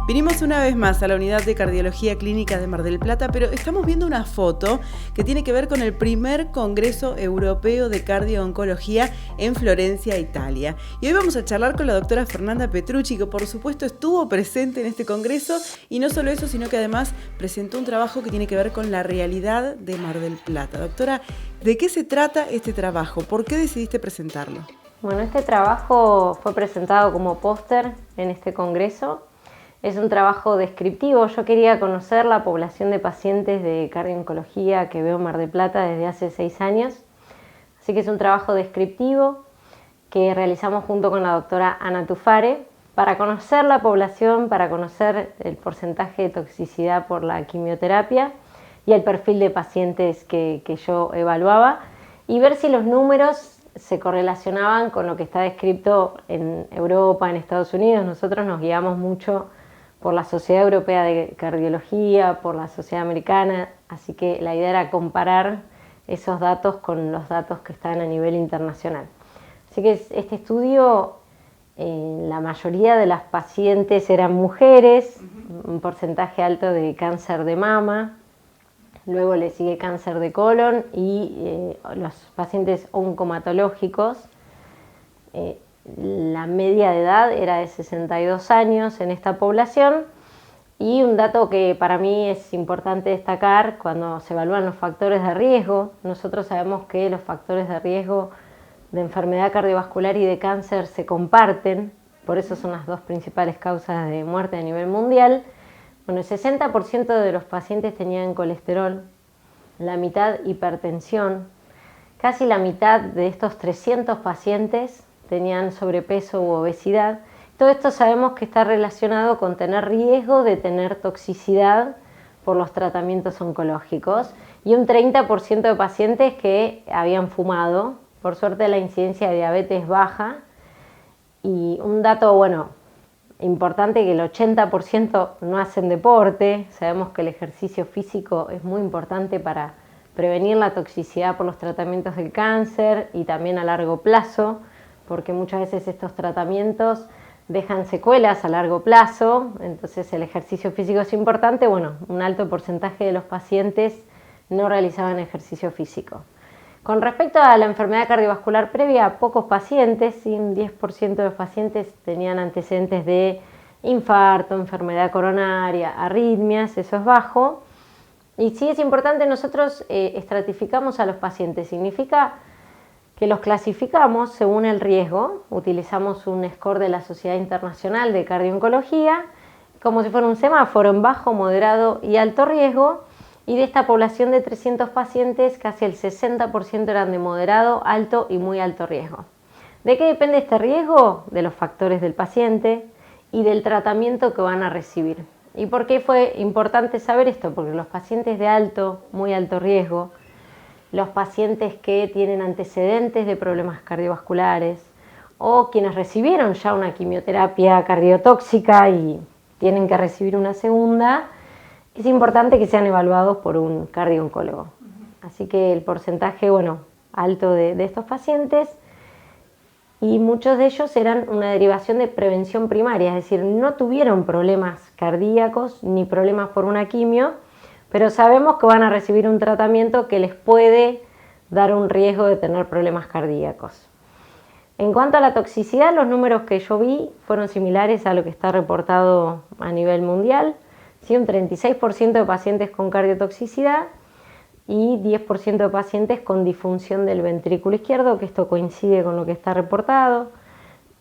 Vinimos una vez más a la unidad de cardiología clínica de Mar del Plata, pero estamos viendo una foto que tiene que ver con el primer Congreso Europeo de Cardio-Oncología en Florencia, Italia. Y hoy vamos a charlar con la doctora Fernanda Petrucci, que por supuesto estuvo presente en este congreso, y no solo eso, sino que además presentó un trabajo que tiene que ver con la realidad de Mar del Plata. Doctora, ¿de qué se trata este trabajo? ¿Por qué decidiste presentarlo? Bueno, este trabajo fue presentado como póster en este congreso. Es un trabajo descriptivo. Yo quería conocer la población de pacientes de cardio-oncología que veo en Mar del Plata desde hace 6 años. Así que es un trabajo descriptivo que realizamos junto con la doctora Ana Tufare para conocer la población, para conocer el porcentaje de toxicidad por la quimioterapia y el perfil de pacientes que yo evaluaba y ver si los números se correlacionaban con lo que está descrito en Europa, en Estados Unidos. Nosotros nos guiamos mucho por la Sociedad Europea de Cardiología, por la Sociedad Americana, así que la idea era comparar esos datos con los datos que están a nivel internacional. Así que este estudio, la mayoría de las pacientes eran mujeres, un porcentaje alto de cáncer de mama, luego le sigue cáncer de colon y los pacientes oncomatológicos. La media de edad era de 62 años en esta población y un dato que para mí es importante destacar cuando se evalúan los factores de riesgo. Nosotros sabemos que los factores de riesgo de enfermedad cardiovascular y de cáncer se comparten, por eso son las dos principales causas de muerte a nivel mundial. Bueno, el 60% de los pacientes tenían colesterol, la mitad hipertensión, casi la mitad de estos 300 pacientes tenían sobrepeso u obesidad. Todo esto sabemos que está relacionado con tener riesgo de tener toxicidad por los tratamientos oncológicos y un 30% de pacientes que habían fumado. Por suerte la incidencia de diabetes baja y un dato, importante, que el 80% no hacen deporte. Sabemos que el ejercicio físico es muy importante para prevenir la toxicidad por los tratamientos del cáncer y también a largo plazo, porque muchas veces estos tratamientos dejan secuelas a largo plazo, entonces el ejercicio físico es importante. Un alto porcentaje de los pacientes no realizaban ejercicio físico. Con respecto a la enfermedad cardiovascular previa, pocos pacientes, un 10% de los pacientes tenían antecedentes de infarto, enfermedad coronaria, arritmias, eso es bajo. Y sí es importante, nosotros estratificamos a los pacientes, significa que los clasificamos según el riesgo. Utilizamos un score de la Sociedad Internacional de Cardio-Oncología, como si fuera un semáforo en bajo, moderado y alto riesgo, y de esta población de 300 pacientes, casi el 60% eran de moderado, alto y muy alto riesgo. ¿De qué depende este riesgo? De los factores del paciente y del tratamiento que van a recibir. ¿Y por qué fue importante saber esto? Porque los pacientes de alto, muy alto riesgo, los pacientes que tienen antecedentes de problemas cardiovasculares o quienes recibieron ya una quimioterapia cardiotóxica y tienen que recibir una segunda, es importante que sean evaluados por un cardio-oncólogo. Así que el porcentaje, alto de estos pacientes, y muchos de ellos eran una derivación de prevención primaria, es decir, no tuvieron problemas cardíacos ni problemas por una quimio, pero sabemos que van a recibir un tratamiento que les puede dar un riesgo de tener problemas cardíacos. En cuanto a la toxicidad, los números que yo vi fueron similares a lo que está reportado a nivel mundial. Sí, un 36% de pacientes con cardiotoxicidad y 10% de pacientes con disfunción del ventrículo izquierdo, que esto coincide con lo que está reportado.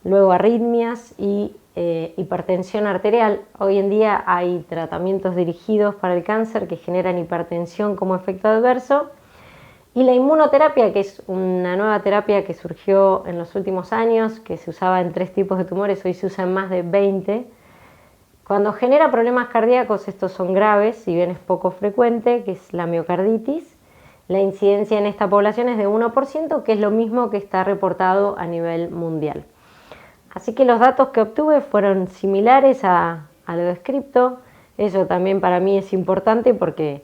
Luego arritmias y hipertensión arterial. Hoy en día hay tratamientos dirigidos para el cáncer que generan hipertensión como efecto adverso. Y la inmunoterapia, que es una nueva terapia que surgió en los últimos años, que se usaba en 3 tipos de tumores, hoy se usa en más de 20. Cuando genera problemas cardíacos, estos son graves, si bien es poco frecuente, que es la miocarditis. La incidencia en esta población es de 1%, que es lo mismo que está reportado a nivel mundial. Así que los datos que obtuve fueron similares a lo descrito. Eso también para mí es importante porque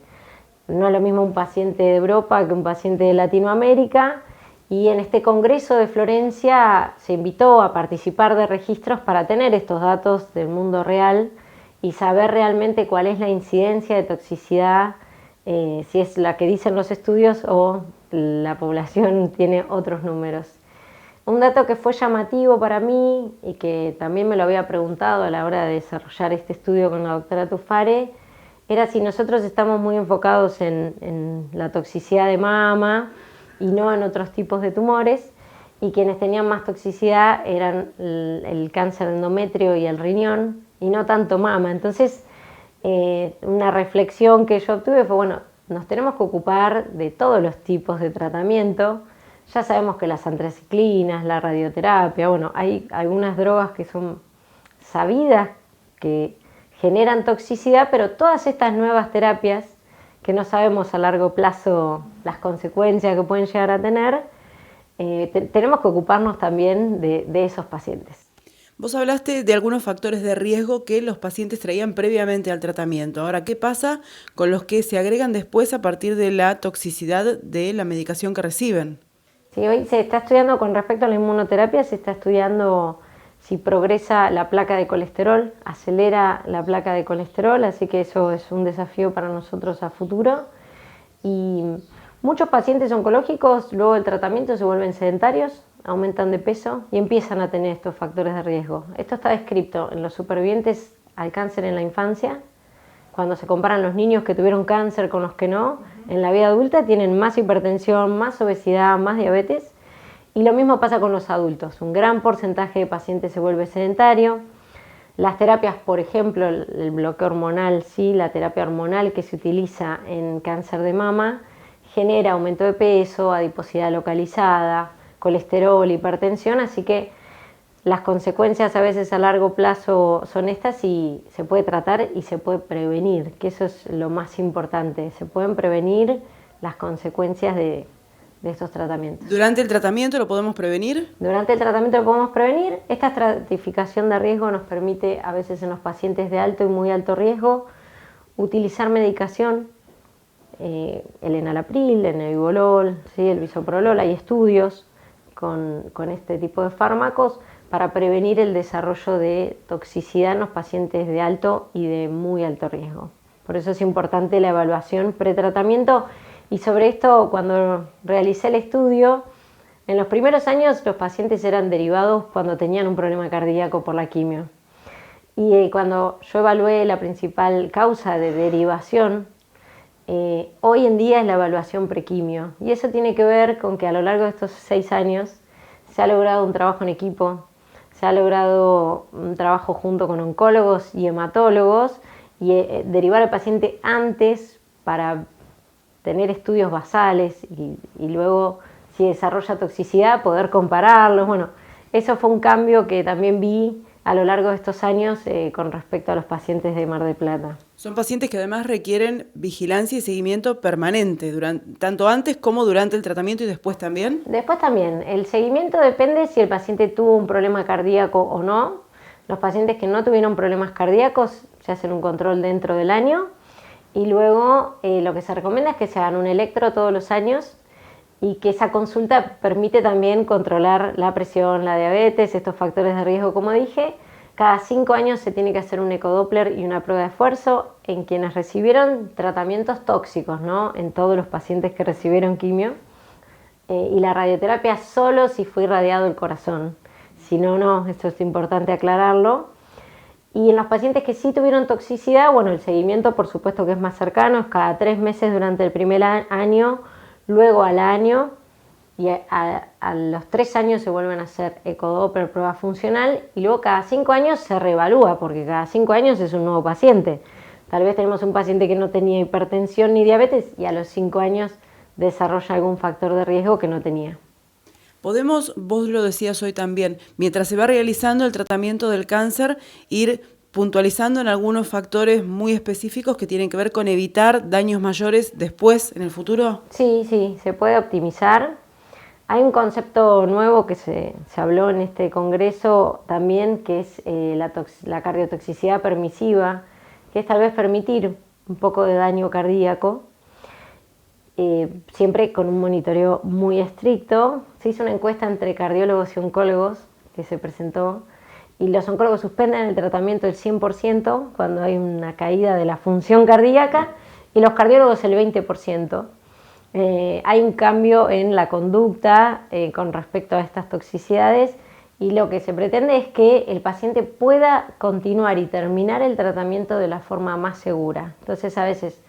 no es lo mismo un paciente de Europa que un paciente de Latinoamérica. Y en este congreso de Florencia se invitó a participar de registros para tener estos datos del mundo real y saber realmente cuál es la incidencia de toxicidad, si es la que dicen los estudios o la población tiene otros números. Un dato que fue llamativo para mí y que también me lo había preguntado a la hora de desarrollar este estudio con la doctora Tufare, era si nosotros estamos muy enfocados en la toxicidad de mama y no en otros tipos de tumores, y quienes tenían más toxicidad eran el cáncer de endometrio y el riñón, y no tanto mama. Entonces, una reflexión que yo obtuve fue, bueno, nos tenemos que ocupar de todos los tipos de tratamiento. Ya sabemos que las antraciclinas, la radioterapia, bueno, hay algunas drogas que son sabidas que generan toxicidad, pero todas estas nuevas terapias, que no sabemos a largo plazo las consecuencias que pueden llegar a tener, tenemos que ocuparnos también de esos pacientes. Vos hablaste de algunos factores de riesgo que los pacientes traían previamente al tratamiento. Ahora, ¿qué pasa con los que se agregan después a partir de la toxicidad de la medicación que reciben? Sí, hoy se está estudiando con respecto a la inmunoterapia, se está estudiando si progresa la placa de colesterol, acelera la placa de colesterol, así que eso es un desafío para nosotros a futuro. Y muchos pacientes oncológicos luego del tratamiento se vuelven sedentarios, aumentan de peso y empiezan a tener estos factores de riesgo. Esto está descrito en los supervivientes al cáncer en la infancia. Cuando se comparan los niños que tuvieron cáncer con los que no, en la vida adulta tienen más hipertensión, más obesidad, más diabetes. Y lo mismo pasa con los adultos. Un gran porcentaje de pacientes se vuelve sedentario. Las terapias, por ejemplo, el bloqueo hormonal, sí, la terapia hormonal que se utiliza en cáncer de mama, genera aumento de peso, adiposidad localizada, colesterol, hipertensión, así que las consecuencias a veces a largo plazo son estas y se puede tratar y se puede prevenir, que eso es lo más importante. Se pueden prevenir las consecuencias de estos tratamientos. ¿Durante el tratamiento lo podemos prevenir? Durante el tratamiento lo podemos prevenir. Esta estratificación de riesgo nos permite a veces en los pacientes de alto y muy alto riesgo utilizar medicación, el enalapril, el nebivolol, ¿sí? El bisoprolol. Hay estudios con este tipo de fármacos para prevenir el desarrollo de toxicidad en los pacientes de alto y de muy alto riesgo. Por eso es importante la evaluación pretratamiento. Y sobre esto, cuando realicé el estudio, en los primeros años los pacientes eran derivados cuando tenían un problema cardíaco por la quimio. Y cuando yo evalué la principal causa de derivación, hoy en día es la evaluación prequimio. Y eso tiene que ver con que a lo largo de estos 6 años se ha logrado un trabajo en equipo, se ha logrado un trabajo junto con oncólogos y hematólogos y derivar al paciente antes para tener estudios basales y luego, si desarrolla toxicidad, poder compararlos. Bueno, eso fue un cambio que también vi a lo largo de estos años con respecto a los pacientes de Mar del Plata. Son pacientes que además requieren vigilancia y seguimiento permanente, tanto antes como durante el tratamiento y después también. Después también, el seguimiento depende si el paciente tuvo un problema cardíaco o no. Los pacientes que no tuvieron problemas cardíacos se hacen un control dentro del año. Y luego lo que se recomienda es que se hagan un electro todos los años y que esa consulta permite también controlar la presión, la diabetes, estos factores de riesgo como dije. Cada 5 años se tiene que hacer un ecodoppler y una prueba de esfuerzo en quienes recibieron tratamientos tóxicos, ¿no? En todos los pacientes que recibieron quimio. Y la radioterapia solo si fue irradiado el corazón. Si no, no, esto es importante aclararlo. Y en los pacientes que sí tuvieron toxicidad, bueno, el seguimiento por supuesto que es más cercano, es cada 3 meses durante el primer año, luego al año, y a los 3 años se vuelven a hacer ecodoppler, prueba funcional, y luego cada 5 años se reevalúa, porque cada 5 años es un nuevo paciente. Tal vez tenemos un paciente que no tenía hipertensión ni diabetes, y a los 5 años desarrolla algún factor de riesgo que no tenía. Podemos, vos lo decías hoy también, mientras se va realizando el tratamiento del cáncer, ir puntualizando en algunos factores muy específicos que tienen que ver con evitar daños mayores después, en el futuro. Sí, se puede optimizar. Hay un concepto nuevo que se habló en este congreso también, que es la cardiotoxicidad permisiva, que es tal vez permitir un poco de daño cardíaco, siempre con un monitoreo muy estricto. Se hizo una encuesta entre cardiólogos y oncólogos que se presentó y los oncólogos suspenden el tratamiento el 100% cuando hay una caída de la función cardíaca y los cardiólogos el 20%. Hay un cambio en la conducta con respecto a estas toxicidades y lo que se pretende es que el paciente pueda continuar y terminar el tratamiento de la forma más segura. Entonces, a veces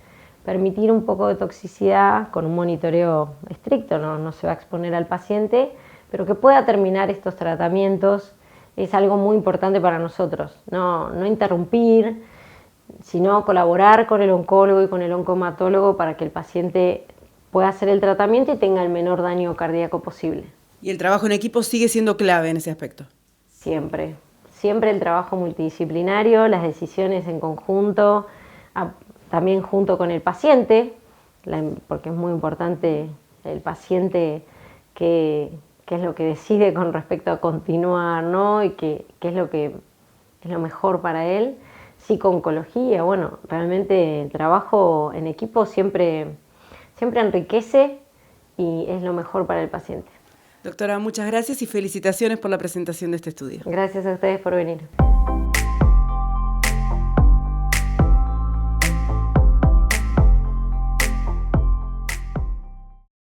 permitir un poco de toxicidad con un monitoreo estricto, no se va a exponer al paciente, pero que pueda terminar estos tratamientos es algo muy importante para nosotros. No interrumpir, sino colaborar con el oncólogo y con el oncomatólogo para que el paciente pueda hacer el tratamiento y tenga el menor daño cardíaco posible. ¿Y el trabajo en equipo sigue siendo clave en ese aspecto? Siempre el trabajo multidisciplinario, las decisiones en conjunto, también junto con el paciente, porque es muy importante el paciente qué es lo que decide con respecto a continuar, ¿no? Y qué es lo mejor para él. Psico-oncología, bueno, realmente el trabajo en equipo siempre enriquece y es lo mejor para el paciente. Doctora, muchas gracias y felicitaciones por la presentación de este estudio. Gracias a ustedes por venir.